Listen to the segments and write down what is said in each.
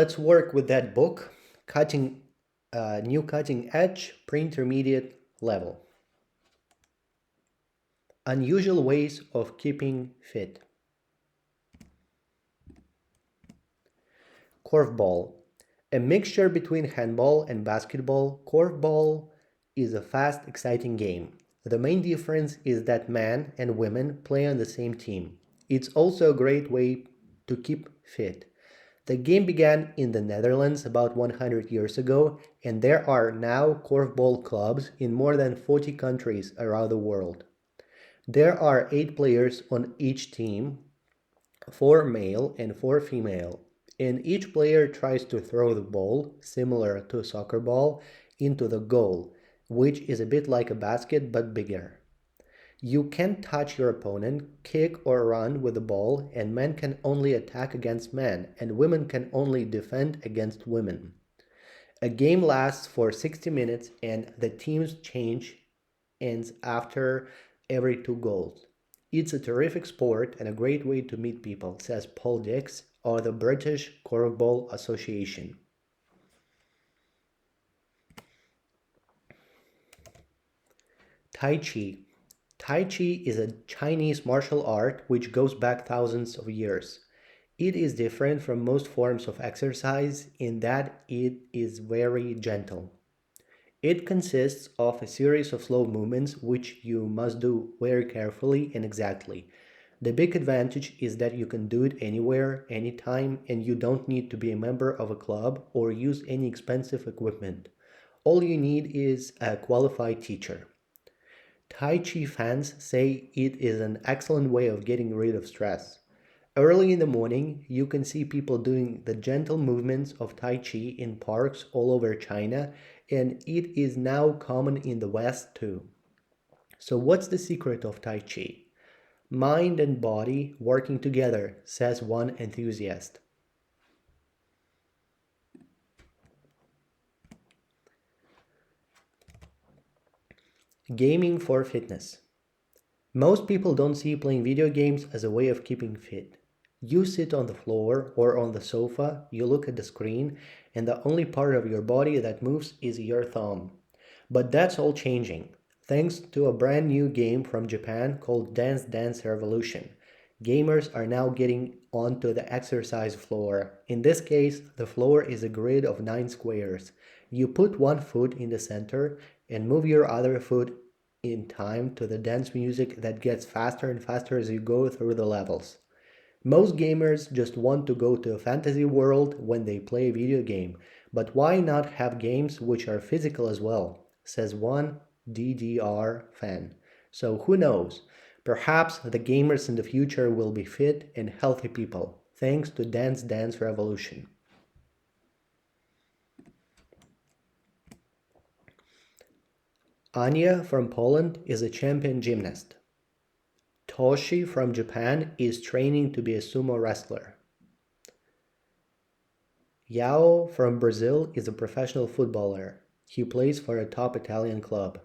Let's work with that book, cutting new cutting edge pre-intermediate level. Unusual ways of keeping fit. Korfball. A mixture between handball and basketball, korfball is a fast, exciting game. The main difference is that men and women play on the same team. It's also a great way to keep fit. The game began in the Netherlands about 100 years ago, and there are now korfball clubs in more than 40 countries around the world. There are 8 players on each team, 4 male and 4 female, and each player tries to throw the ball, similar to a soccer ball, into the goal, which is a bit like a basket but bigger. You can't touch your opponent, kick or run with the ball, and men can only attack against men, and women can only defend against women. A game lasts for 60 minutes and the teams change ends after every 2 goals. It's a terrific sport and a great way to meet people, says Paul Dix of the British Korfball Association. Tai Chi. Tai Chi is a Chinese martial art which goes back thousands of years. It is different from most forms of exercise in that it is very gentle. It consists of a series of slow movements which you must do very carefully and exactly. The big advantage is that you can do it anywhere, anytime, and you don't need to be a member of a club or use any expensive equipment. All you need is a qualified teacher. Tai Chi fans say it is an excellent way of getting rid of stress. Early in the morning, you can see people doing the gentle movements of Tai Chi in parks all over China, and it is now common in the West too. So, what's the secret of Tai Chi? Mind and body working together, says one enthusiast. Gaming for fitness. Most people don't see playing video games as a way of keeping fit. You sit on the floor or on the sofa, you look at the screen, and the only part of your body that moves is your thumb. But that's all changing, thanks to a brand new game from Japan called Dance Dance Revolution. Gamers are now getting onto the exercise floor. In this case, the floor is a grid of 9 squares. You put one foot in the center and move your other foot in time to the dance music that gets faster and faster as you go through the levels. Most gamers just want to go to a fantasy world when they play a video game, but why not have games which are physical as well? Says one DDR fan. So who knows? Perhaps the gamers in the future will be fit and healthy people, thanks to Dance Dance Revolution. Anya from Poland is a champion gymnast. Toshi from Japan is training to be a sumo wrestler. Yao from Brazil is a professional footballer. He plays for a top Italian club.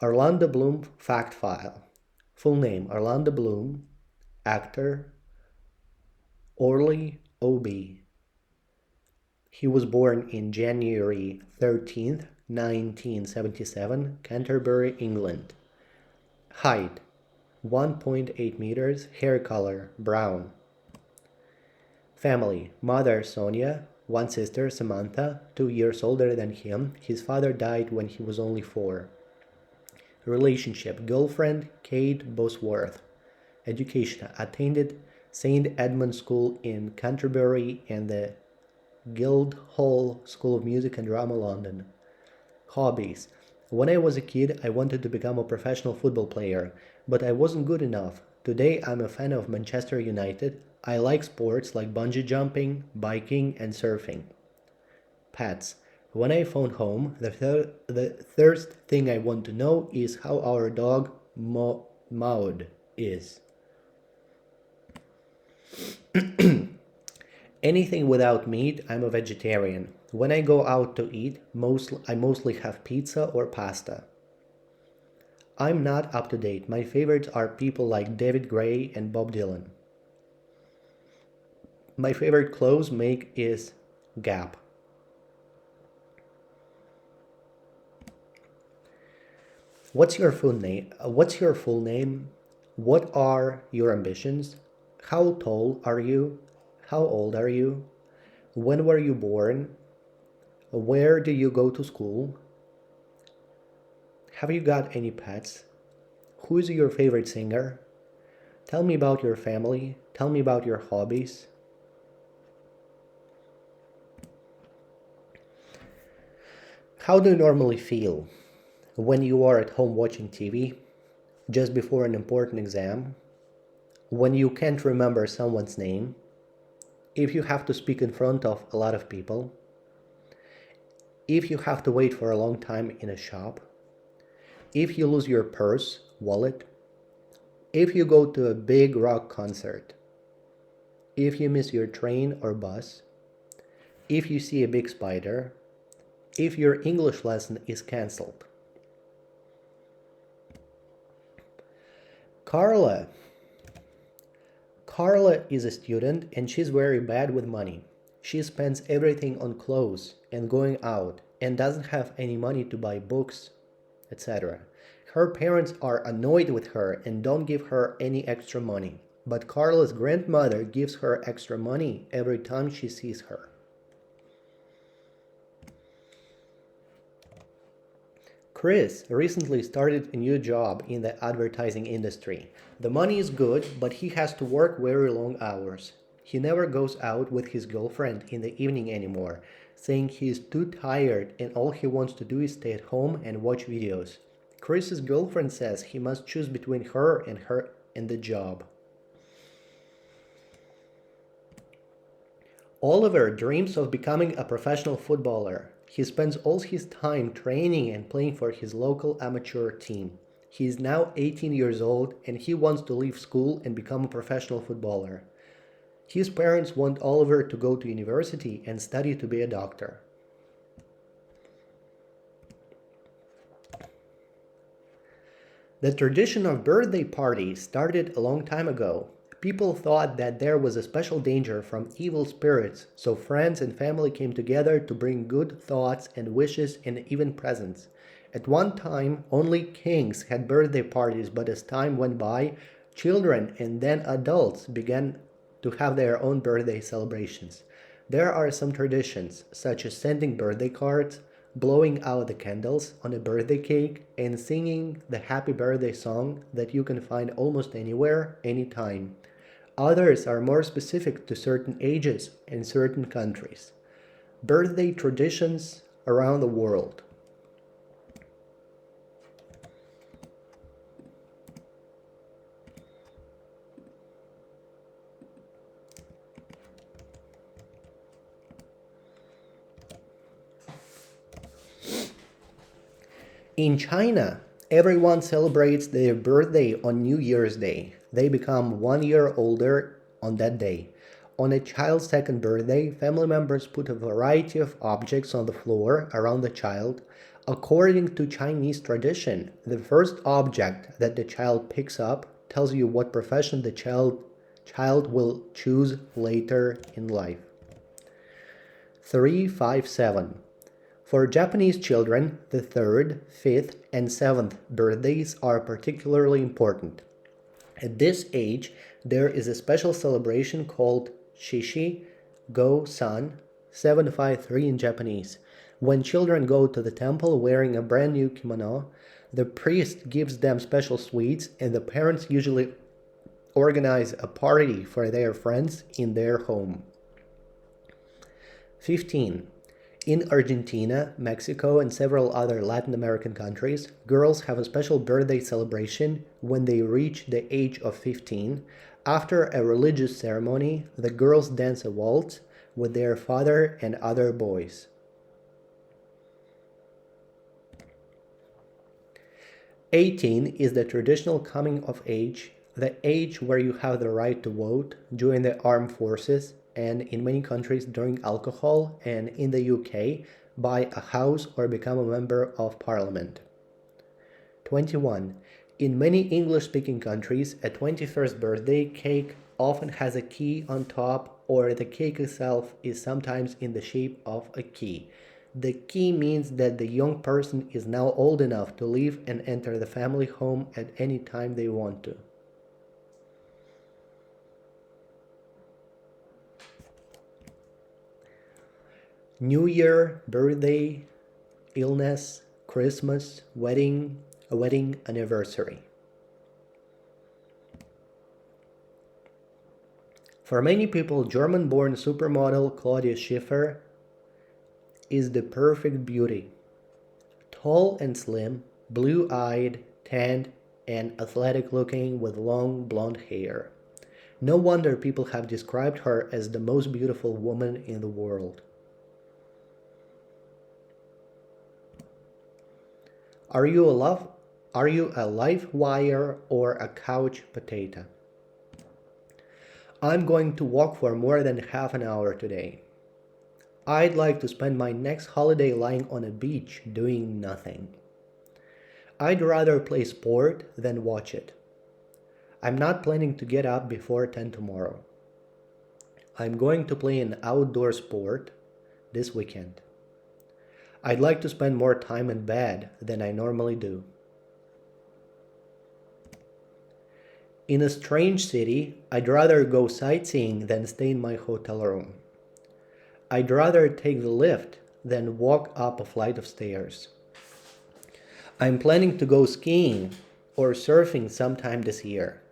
Orlando Bloom fact file. Full name Orlando Bloom, actor, Orly OB. He was born in January 13th, 1977, Canterbury, England. Height 1.8 meters, hair color brown. Family mother Sonia, one sister Samantha, 2 years older than him. His father died when he was only 4. Relationship girlfriend Kate Bosworth. Education attended St. Edmund School in Canterbury and the Guildhall School of Music and Drama, London. Hobbies. When I was a kid, I wanted to become a professional football player, but I wasn't good enough. Today, I'm a fan of Manchester United. I like sports like bungee jumping, biking, and surfing. Pets. When I phone home, the first thing I want to know is how our dog Maud is. Anything without meat, I'm a vegetarian. When I go out to eat, I mostly have pizza or pasta. I'm not up to date. My favorites are people like David Gray and Bob Dylan. My favorite clothes make is Gap. What's your full name? What's your full name? What are your ambitions? How tall are you? How old are you? When were you born? Where do you go to school? Have you got any pets? Who is your favorite singer? Tell me about your family. Tell me about your hobbies. How do you normally feel when you are at home watching TV, just before an important exam, when you can't remember someone's name, if you have to speak in front of a lot of people, if you have to wait for a long time in a shop, if you lose your purse, wallet, if you go to a big rock concert, if you miss your train or bus, if you see a big spider, if your English lesson is cancelled. Carla. Carla is a student and she's very bad with money. She spends everything on clothes and going out and doesn't have any money to buy books, etc. Her parents are annoyed with her and don't give her any extra money. But Carla's grandmother gives her extra money every time she sees her. Chris recently started a new job in the advertising industry. The money is good, but he has to work very long hours. He never goes out with his girlfriend in the evening anymore, saying he is too tired and all he wants to do is stay at home and watch videos. Chris's girlfriend says he must choose between her and the job. Oliver dreams of becoming a professional footballer. He spends all his time training and playing for his local amateur team. He is now 18 years old and he wants to leave school and become a professional footballer. His parents want Oliver to go to university and study to be a doctor. The tradition of birthday parties started a long time ago. People thought that there was a special danger from evil spirits, so friends and family came together to bring good thoughts and wishes and even presents. At one time, only kings had birthday parties, but as time went by, children and then adults began to have their own birthday celebrations. There are some traditions, such as sending birthday cards, blowing out the candles on a birthday cake, and singing the happy birthday song that you can find almost anywhere, anytime. Others are more specific to certain ages and certain countries. Birthday traditions around the world. In China, everyone celebrates their birthday on New Year's Day. They become 1 year older on that day. On a child's second birthday, family members put a variety of objects on the floor around the child. According to Chinese tradition, the first object that the child picks up tells you what profession the child will choose later in life. 357. For Japanese children, the third, fifth, and seventh birthdays are particularly important. At this age, there is a special celebration called Shishi Go San 753 in Japanese. When children go to the temple wearing a brand new kimono, the priest gives them special sweets, and the parents usually organize a party for their friends in their home. 15. In Argentina, Mexico, and several other Latin American countries, girls have a special birthday celebration when they reach the age of 15. After a religious ceremony, the girls dance a waltz with their father and other boys. 18 is the traditional coming of age, the age where you have the right to vote, join the armed forces, and in many countries drink alcohol, and in the UK, buy a house or become a member of parliament. 21. In many English-speaking countries, a 21st birthday cake often has a key on top or the cake itself is sometimes in the shape of a key. The key means that the young person is now old enough to leave and enter the family home at any time they want to. New Year, birthday, illness, Christmas, wedding, a wedding anniversary. For many people, German-born supermodel Claudia Schiffer is the perfect beauty. Tall and slim, blue-eyed, tanned, and athletic-looking with long blonde hair. No wonder people have described her as the most beautiful woman in the world. Are you a live wire or a couch potato? I'm going to walk for more than half an hour today. I'd like to spend my next holiday lying on a beach doing nothing. I'd rather play sport than watch it. I'm not planning to get up before 10 tomorrow. I'm going to play an outdoor sport this weekend. I'd like to spend more time in bed than I normally do. In a strange city, I'd rather go sightseeing than stay in my hotel room. I'd rather take the lift than walk up a flight of stairs. I'm planning to go skiing or surfing sometime this year.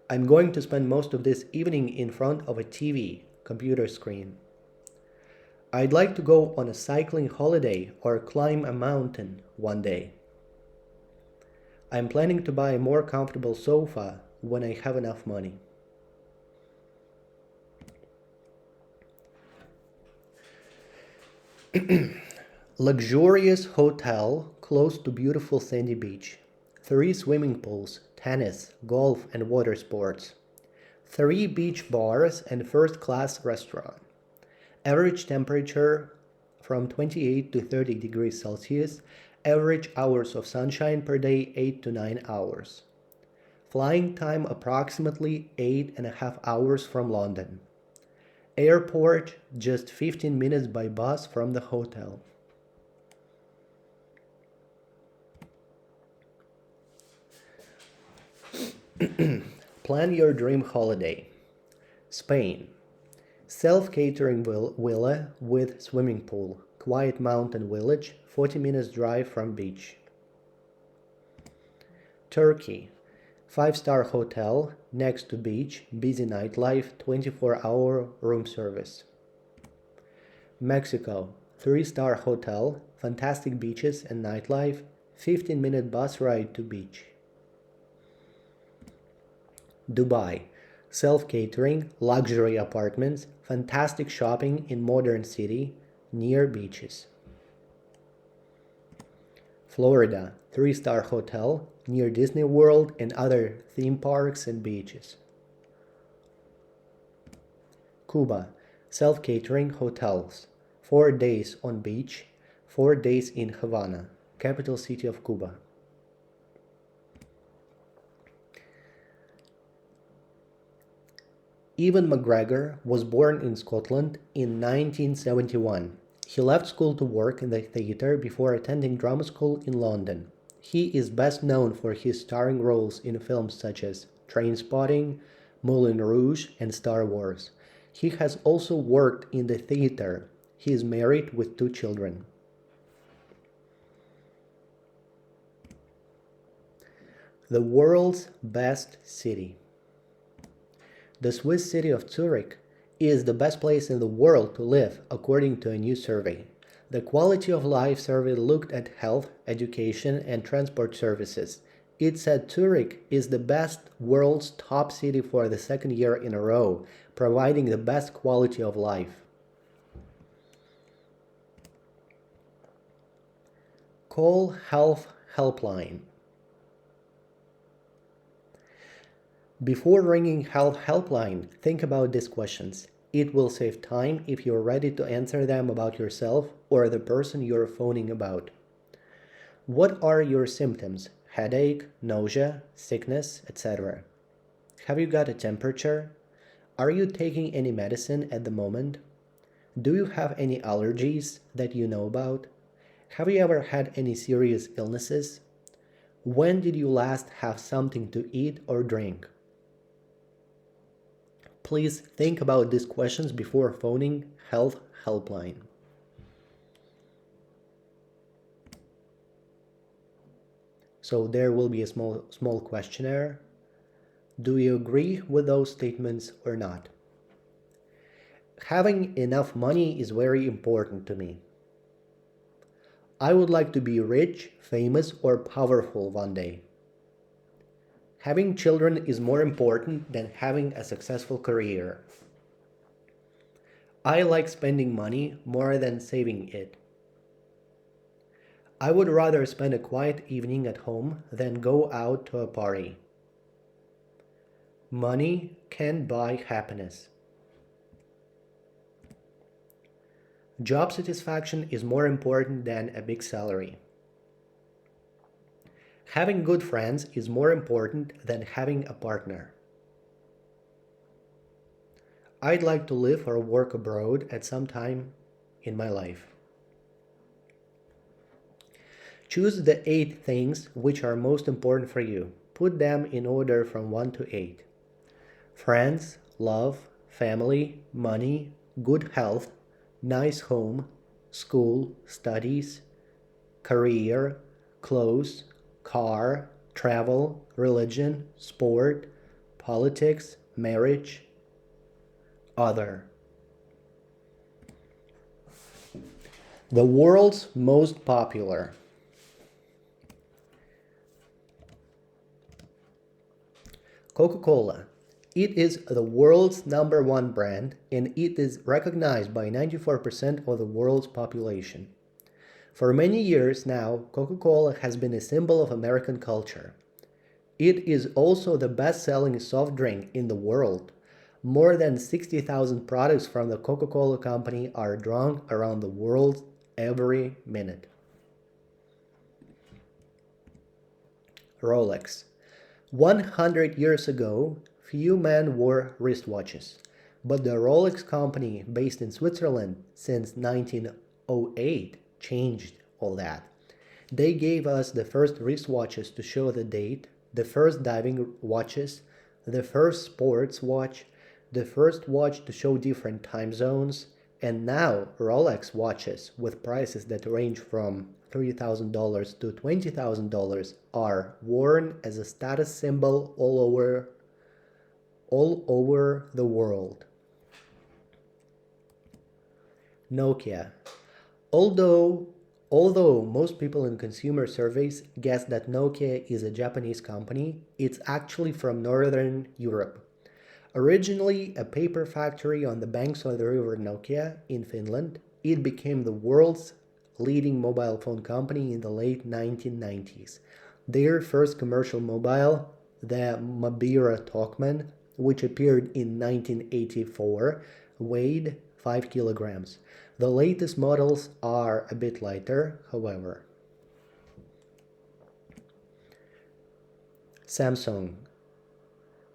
I'm going to spend most of this evening in front of a TV, computer screen. I'd like to go on a cycling holiday or climb a mountain one day. I'm planning to buy a more comfortable sofa when I have enough money. Luxurious hotel close to beautiful sandy beach. 3 swimming pools, tennis, golf and water sports. 3 beach bars and first-class restaurant. Average temperature from 28 to 30 degrees Celsius. Average hours of sunshine per day 8 to 9 hours. Flying time approximately 8.5 hours from London. Airport just 15 minutes by bus from the hotel. Plan your dream holiday. Spain. Self-catering villa with swimming pool. Quiet mountain village, 40 minutes drive from beach. Turkey. 5-star hotel, next to beach, busy nightlife, 24-hour room service. Mexico. 3-star hotel, fantastic beaches and nightlife, 15-minute bus ride to beach. Dubai. Self-catering, luxury apartments, fantastic shopping in modern city, near beaches. Florida, 3-star hotel, near Disney World and other theme parks and beaches. Cuba, self-catering hotels, 4 days on beach, 4 days in Havana, capital city of Cuba. Ewan McGregor was born in Scotland in 1971. He left school to work in the theatre before attending drama school in London. He is best known for his starring roles in films such as Trainspotting, Moulin Rouge, and Star Wars. He has also worked in the theatre. He is married with 2 children. The world's best city. The Swiss city of Zurich is the best place in the world to live, according to a new survey. The Quality of Life survey looked at health, education, and transport services. It said Zurich is the best world's top city for the 2nd year in a row, providing the best quality of life. Call Health Helpline. Before ringing Health Helpline, think about these questions. It will save time if you're ready to answer them about yourself or the person you're phoning about. What are your symptoms? Headache, nausea, sickness, etc. Have you got a temperature? Are you taking any medicine at the moment? Do you have any allergies that you know about? Have you ever had any serious illnesses? When did you last have something to eat or drink? Please think about these questions before phoning Health Helpline. So there will be a small questionnaire. Do you agree with those statements or not? Having enough money is very important to me. I would like to be rich, famous, or powerful one day. Having children is more important than having a successful career. I like spending money more than saving it. I would rather spend a quiet evening at home than go out to a party. Money can buy happiness. Job satisfaction is more important than a big salary. Having good friends is more important than having a partner. I'd like to live or work abroad at some time in my life. Choose the 8 things which are most important for you. Put them in order from 1 to 8. Friends, love, family, money, good health, nice home, school, studies, career, clothes, car, travel, religion, sport, politics, marriage, other. The world's most popular. Coca-Cola. It is the world's #1 brand and it is recognized by 94% of the world's population. For many years now, Coca-Cola has been a symbol of American culture. It is also the best-selling soft drink in the world. More than 60,000 products from the Coca-Cola Company are drunk around the world every minute. Rolex. 100 years ago, few men wore wristwatches, but the Rolex company, based in Switzerland since 1908, changed all that. They gave us the first wristwatches to show the date, the first diving watches, the first sports watch, the first watch to show different time zones, and now Rolex watches with prices that range from $30,000 to $20,000 are worn as a status symbol all over the world. Nokia. Although most people in consumer surveys guess that Nokia is a Japanese company, it's actually from Northern Europe. Originally a paper factory on the banks of the river Nokia in Finland, it became the world's leading mobile phone company in the late 1990s. Their first commercial mobile, the Mabira Talkman, which appeared in 1984, weighed 5 kilograms. The latest models are a bit lighter, however. Samsung.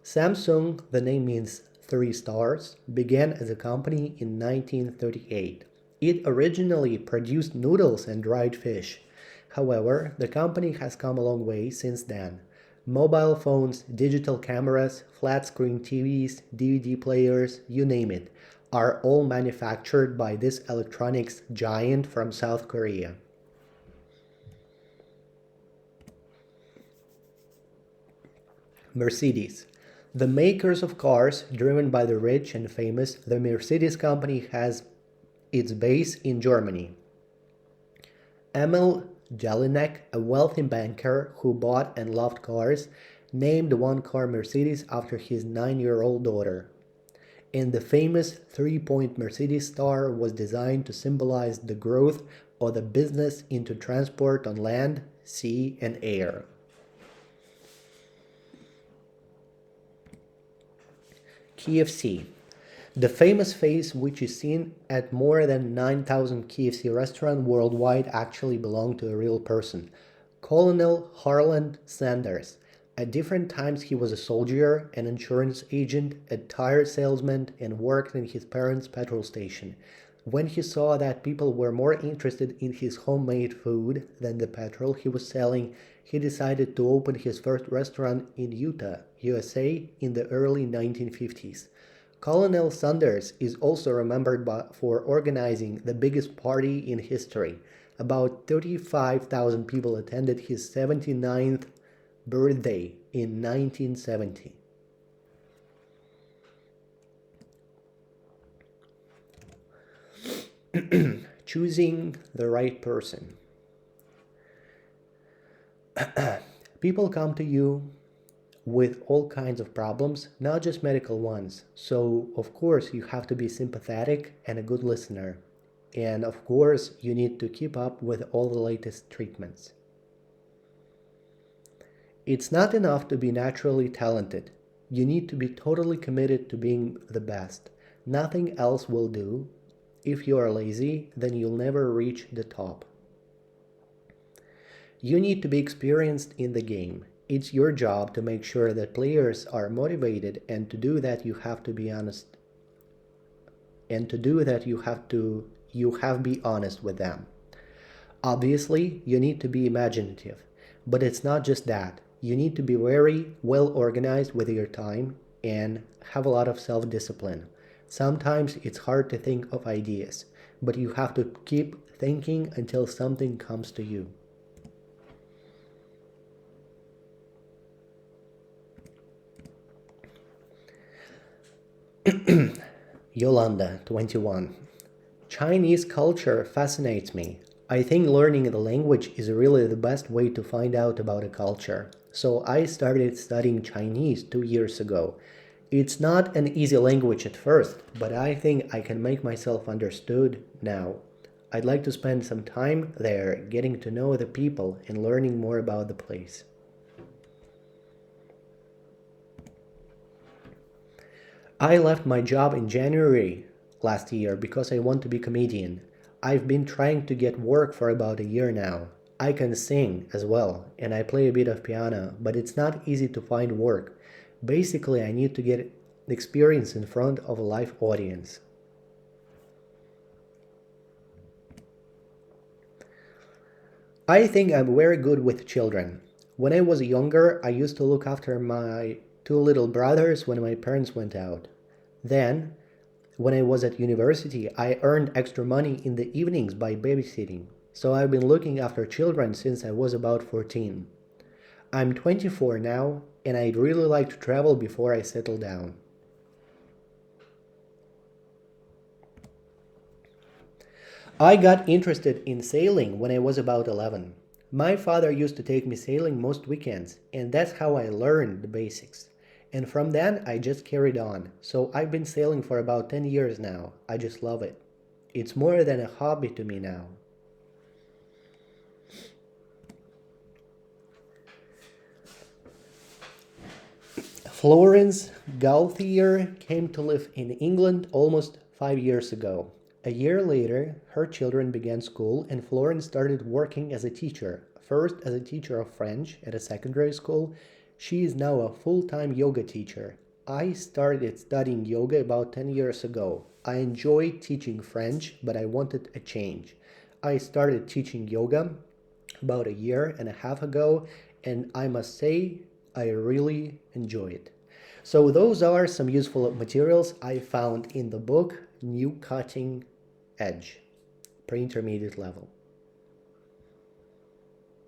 Samsung, the name means 3 stars, began as a company in 1938. It originally produced noodles and dried fish. However, the company has come a long way since then. Mobile phones, digital cameras, flat-screen TVs, DVD players, you name it, are all manufactured by this electronics giant from South Korea. Mercedes. The makers of cars driven by the rich and famous, the Mercedes company has its base in Germany. Emil Jelinek, a wealthy banker who bought and loved cars, named one car Mercedes after his 9-year-old daughter. And the famous 3-point Mercedes star was designed to symbolize the growth of the business into transport on land, sea, and air. KFC. The famous face which is seen at more than 9,000 KFC restaurants worldwide actually belonged to a real person, Colonel Harland Sanders. At different times, he was a soldier, an insurance agent, a tire salesman, and worked in his parents' petrol station. When he saw that people were more interested in his homemade food than the petrol he was selling, he decided to open his first restaurant in Utah, USA, in the early 1950s. Colonel Sanders is also remembered for organizing the biggest party in history. About 35,000 people attended his 79th birthday in 1970. Choosing the right person. People come to you with all kinds of problems, not just medical ones. So, of course, you have to be sympathetic and a good listener. And of course, you need to keep up with all the latest treatments. It's not enough to be naturally talented. You need to be totally committed to being the best. Nothing else will do. If you are lazy, then you'll never reach the top. You need to be experienced in the game. It's your job to make sure that players are motivated, and to do that you have to be honest. And to do that you have be honest with them. Obviously, you need to be imaginative, but it's not just that. You need to be very well organized with your time and have a lot of self-discipline. Sometimes it's hard to think of ideas, but you have to keep thinking until something comes to you. Yolanda, 21. Chinese culture fascinates me. I think learning the language is really the best way to find out about a culture. So I started studying Chinese 2 years ago. It's not an easy language at first, but I think I can make myself understood now. I'd like to spend some time there getting to know the people and learning more about the place. I left my job in January last year because I want to be comedian. I've been trying to get work for about a year now. I can sing as well, and I play a bit of piano, but it's not easy to find work. Basically, I need to get experience in front of a live audience. I think I'm very good with children. When I was younger, I used to look after my two little brothers when my parents went out. Then, when I was at university, I earned extra money in the evenings by babysitting. So I've been looking after children since I was about 14. I'm 24 now, and I'd really like to travel before I settle down. I got interested in sailing when I was about 11. My father used to take me sailing most weekends, and that's how I learned the basics. And from then, I just carried on. So I've been sailing for about 10 years now. I just love it. It's more than a hobby to me now. Florence Gauthier came to live in England almost 5 years ago. A year later, her children began school, and Florence started working as a teacher. First, as a teacher of French at a secondary school, she is now a full time yoga teacher. I started studying yoga about 10 years ago. I enjoy teaching French, but I wanted a change. I started teaching yoga about a year and a half ago, and I must say, I really enjoy it. So, those are some useful materials I found in the book New Cutting Edge, pre intermediate level.